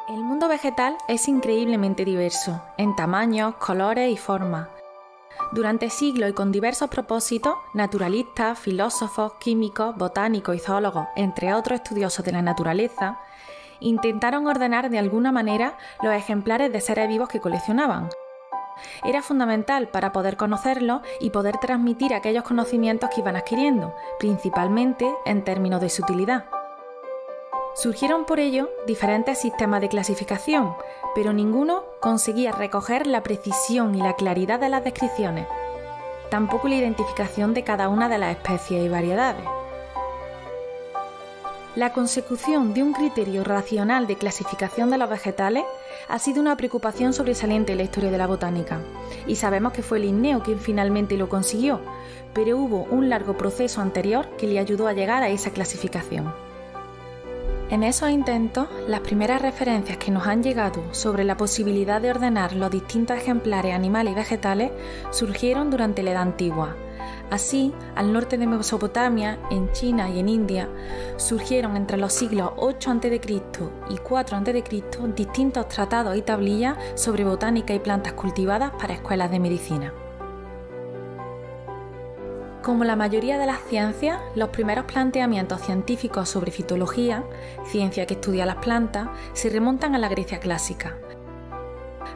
El mundo vegetal es increíblemente diverso, en tamaños, colores y formas. Durante siglos y con diversos propósitos, naturalistas, filósofos, químicos, botánicos y zoólogos, entre otros estudiosos de la naturaleza, intentaron ordenar de alguna manera los ejemplares de seres vivos que coleccionaban. Era fundamental para poder conocerlos y poder transmitir aquellos conocimientos que iban adquiriendo, principalmente en términos de su utilidad. Surgieron por ello diferentes sistemas de clasificación, pero ninguno conseguía recoger la precisión y la claridad de las descripciones, tampoco la identificación de cada una de las especies y variedades. La consecución de un criterio racional de clasificación de los vegetales ha sido una preocupación sobresaliente en la historia de la botánica, y sabemos que fue Linneo quien finalmente lo consiguió, pero hubo un largo proceso anterior que le ayudó a llegar a esa clasificación. En esos intentos, las primeras referencias que nos han llegado sobre la posibilidad de ordenar los distintos ejemplares animales y vegetales surgieron durante la Edad Antigua. Así, al norte de Mesopotamia, en China y en India, surgieron entre los siglos 8 a.C. y 4 a.C. distintos tratados y tablillas sobre botánica y plantas cultivadas para escuelas de medicina. Como la mayoría de las ciencias, los primeros planteamientos científicos sobre fitología, ciencia que estudia las plantas, se remontan a la Grecia clásica.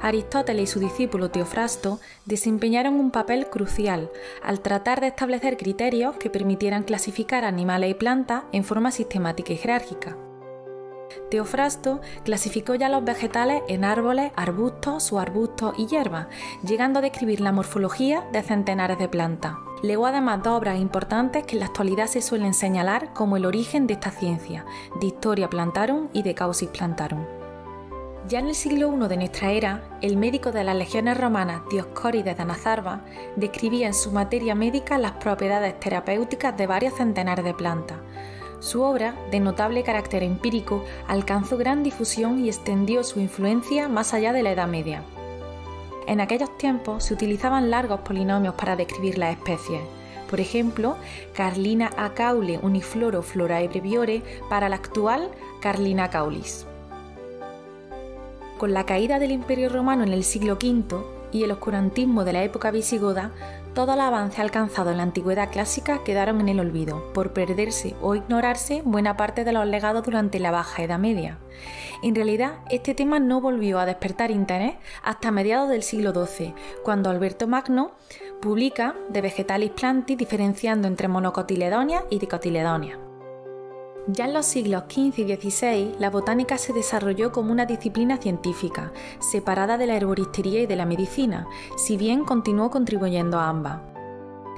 Aristóteles y su discípulo Teofrasto desempeñaron un papel crucial al tratar de establecer criterios que permitieran clasificar animales y plantas en forma sistemática y jerárquica. Teofrasto clasificó ya los vegetales en árboles, arbustos, subarbustos y hierbas, llegando a describir la morfología de centenares de plantas. Legó además dos obras importantes que en la actualidad se suelen señalar como el origen de esta ciencia, De Historia Plantarum y De Causis Plantarum. Ya en el siglo I de nuestra era, el médico de las legiones romanas Dioscórides de Anazarba describía en su materia médica las propiedades terapéuticas de varios centenares de plantas. Su obra, de notable carácter empírico, alcanzó gran difusión y extendió su influencia más allá de la Edad Media. En aquellos tiempos se utilizaban largos polinomios para describir las especies. Por ejemplo, Carlina acaule unifloro florae breviore para la actual Carlina caulis. Con la caída del Imperio Romano en el siglo V y el oscurantismo de la época visigoda, todos los avances alcanzados en la antigüedad clásica quedaron en el olvido, por perderse o ignorarse buena parte de los legados durante la Baja Edad Media. En realidad, este tema no volvió a despertar interés hasta mediados del siglo XII, cuando Alberto Magno publica De Vegetalis Plantis diferenciando entre monocotiledóneas y dicotiledóneas. Ya en los siglos XV y XVI, la botánica se desarrolló como una disciplina científica, separada de la herboristería y de la medicina, si bien continuó contribuyendo a ambas.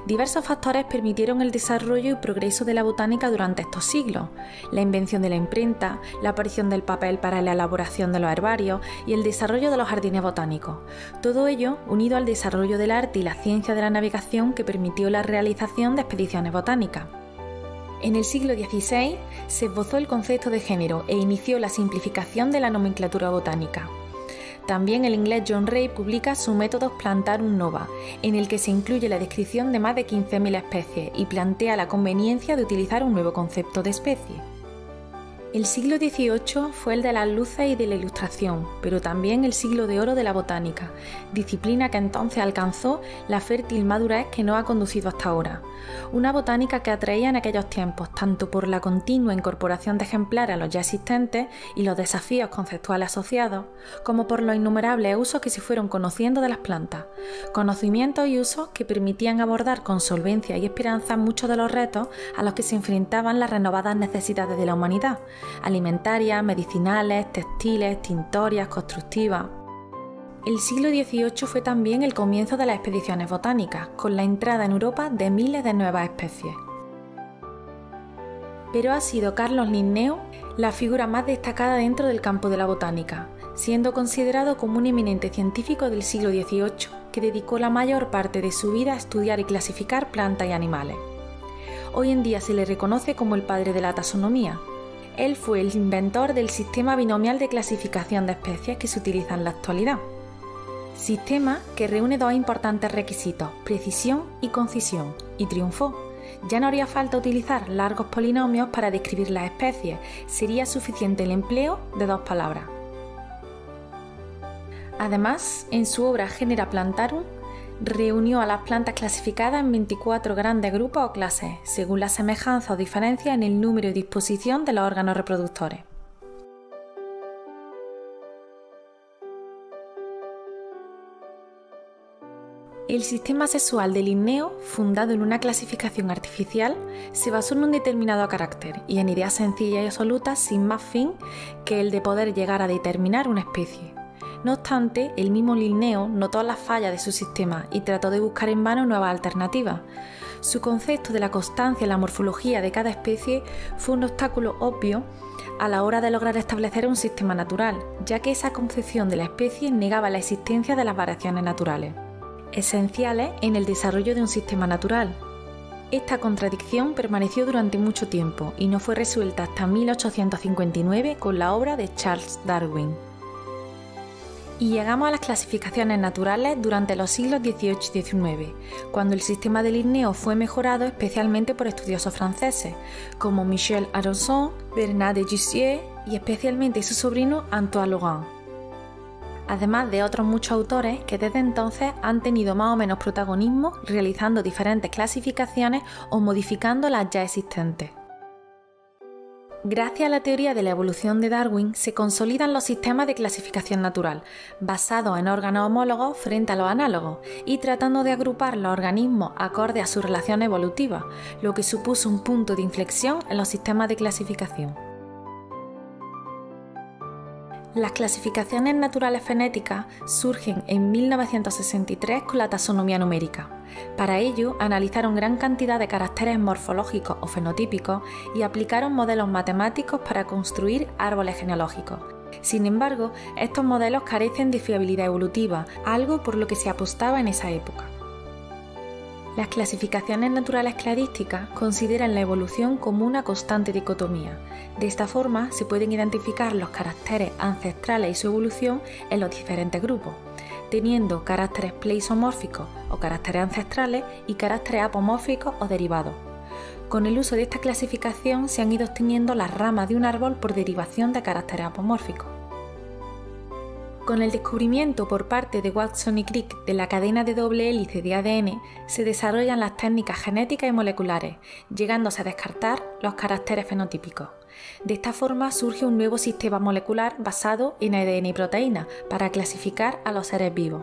Diversos factores permitieron el desarrollo y progreso de la botánica durante estos siglos: la invención de la imprenta, la aparición del papel para la elaboración de los herbarios y el desarrollo de los jardines botánicos. Todo ello unido al desarrollo del arte y la ciencia de la navegación que permitió la realización de expediciones botánicas. En el siglo XVI se esbozó el concepto de género e inició la simplificación de la nomenclatura botánica. También el inglés John Ray publica su Métodos Plantarum Nova, en el que se incluye la descripción de más de 15.000 especies y plantea la conveniencia de utilizar un nuevo concepto de especie. El siglo XVIII fue el de las luces y de la ilustración, pero también el siglo de oro de la botánica, disciplina que entonces alcanzó la fértil madurez que nos ha conducido hasta ahora. Una botánica que atraía en aquellos tiempos tanto por la continua incorporación de ejemplares a los ya existentes y los desafíos conceptuales asociados, como por los innumerables usos que se fueron conociendo de las plantas, conocimientos y usos que permitían abordar con solvencia y esperanza muchos de los retos a los que se enfrentaban las renovadas necesidades de la humanidad, alimentarias, medicinales, textiles, tintorias, constructivas. El siglo XVIII fue también el comienzo de las expediciones botánicas, con la entrada en Europa de miles de nuevas especies. Pero ha sido Carlos Linneo la figura más destacada dentro del campo de la botánica, siendo considerado como un eminente científico del siglo XVIII que dedicó la mayor parte de su vida a estudiar y clasificar plantas y animales. Hoy en día se le reconoce como el padre de la taxonomía. Él fue el inventor del sistema binomial de clasificación de especies que se utiliza en la actualidad. Sistema que reúne dos importantes requisitos, precisión y concisión, y triunfó. Ya no haría falta utilizar largos polinomios para describir las especies, sería suficiente el empleo de dos palabras. Además, en su obra Genera Plantarum, reunió a las plantas clasificadas en 24 grandes grupos o clases, según la semejanza o diferencia en el número y disposición de los órganos reproductores. El sistema sexual de Linneo, fundado en una clasificación artificial, se basó en un determinado carácter y en ideas sencillas y absolutas sin más fin que el de poder llegar a determinar una especie. No obstante, el mismo Linneo notó las fallas de su sistema y trató de buscar en vano nuevas alternativas. Su concepto de la constancia en la morfología de cada especie fue un obstáculo obvio a la hora de lograr establecer un sistema natural, ya que esa concepción de la especie negaba la existencia de las variaciones naturales, esenciales en el desarrollo de un sistema natural. Esta contradicción permaneció durante mucho tiempo y no fue resuelta hasta 1859 con la obra de Charles Darwin. Y llegamos a las clasificaciones naturales durante los siglos XVIII y XIX, cuando el sistema de Linneo fue mejorado especialmente por estudiosos franceses, como Michel Aronson, Bernard de Jussieu y especialmente su sobrino Antoine Laurent, además de otros muchos autores que desde entonces han tenido más o menos protagonismo realizando diferentes clasificaciones o modificando las ya existentes. Gracias a la teoría de la evolución de Darwin se consolidan los sistemas de clasificación natural, basados en órganos homólogos frente a los análogos y tratando de agrupar los organismos acorde a su relación evolutiva, lo que supuso un punto de inflexión en los sistemas de clasificación. Las clasificaciones naturales fenéticas surgen en 1963 con la taxonomía numérica. Para ello, analizaron gran cantidad de caracteres morfológicos o fenotípicos y aplicaron modelos matemáticos para construir árboles genealógicos. Sin embargo, estos modelos carecen de fiabilidad evolutiva, algo por lo que se apostaba en esa época. Las clasificaciones naturales cladísticas consideran la evolución como una constante dicotomía. De esta forma se pueden identificar los caracteres ancestrales y su evolución en los diferentes grupos, teniendo caracteres pleisomórficos o caracteres ancestrales y caracteres apomórficos o derivados. Con el uso de esta clasificación se han ido obteniendo las ramas de un árbol por derivación de caracteres apomórficos. Con el descubrimiento por parte de Watson y Crick de la cadena de doble hélice de ADN, se desarrollan las técnicas genéticas y moleculares, llegándose a descartar los caracteres fenotípicos. De esta forma surge un nuevo sistema molecular basado en ADN y proteínas para clasificar a los seres vivos.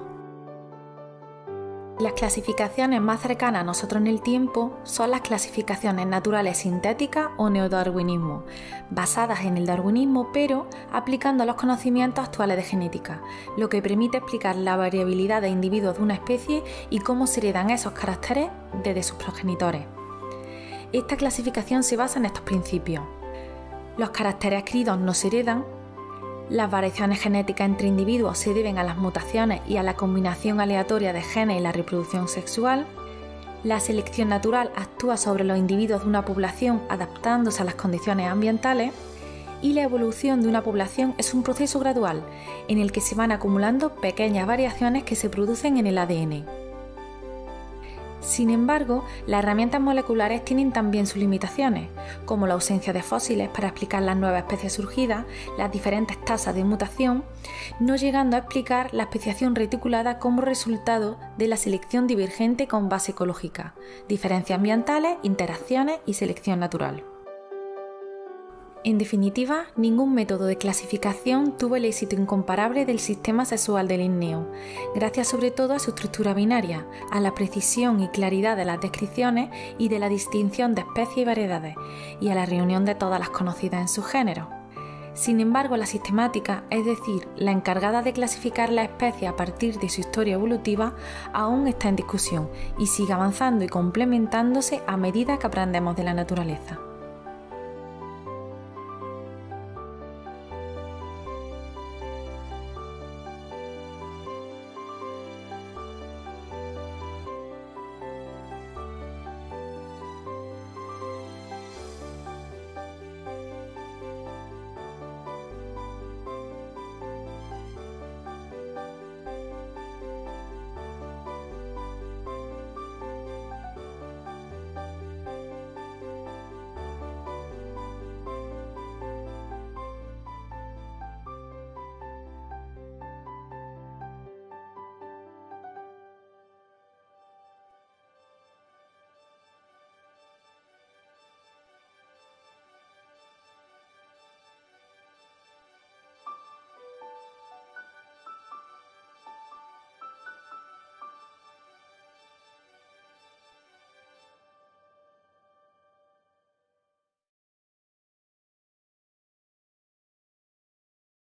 Las clasificaciones más cercanas a nosotros en el tiempo son las clasificaciones naturales sintéticas o neodarwinismo, basadas en el darwinismo pero aplicando los conocimientos actuales de genética, lo que permite explicar la variabilidad de individuos de una especie y cómo se heredan esos caracteres desde sus progenitores. Esta clasificación se basa en estos principios. Los caracteres adquiridos no se heredan. Las variaciones genéticas entre individuos se deben a las mutaciones y a la combinación aleatoria de genes y la reproducción sexual. La selección natural actúa sobre los individuos de una población adaptándose a las condiciones ambientales. Y la evolución de una población es un proceso gradual en el que se van acumulando pequeñas variaciones que se producen en el ADN. Sin embargo, las herramientas moleculares tienen también sus limitaciones, como la ausencia de fósiles para explicar las nuevas especies surgidas, las diferentes tasas de mutación, no llegando a explicar la especiación reticulada como resultado de la selección divergente con base ecológica, diferencias ambientales, interacciones y selección natural. En definitiva, ningún método de clasificación tuvo el éxito incomparable del sistema sexual de Linneo, gracias sobre todo a su estructura binaria, a la precisión y claridad de las descripciones y de la distinción de especies y variedades, y a la reunión de todas las conocidas en su género. Sin embargo, la sistemática, es decir, la encargada de clasificar la especie a partir de su historia evolutiva, aún está en discusión y sigue avanzando y complementándose a medida que aprendemos de la naturaleza.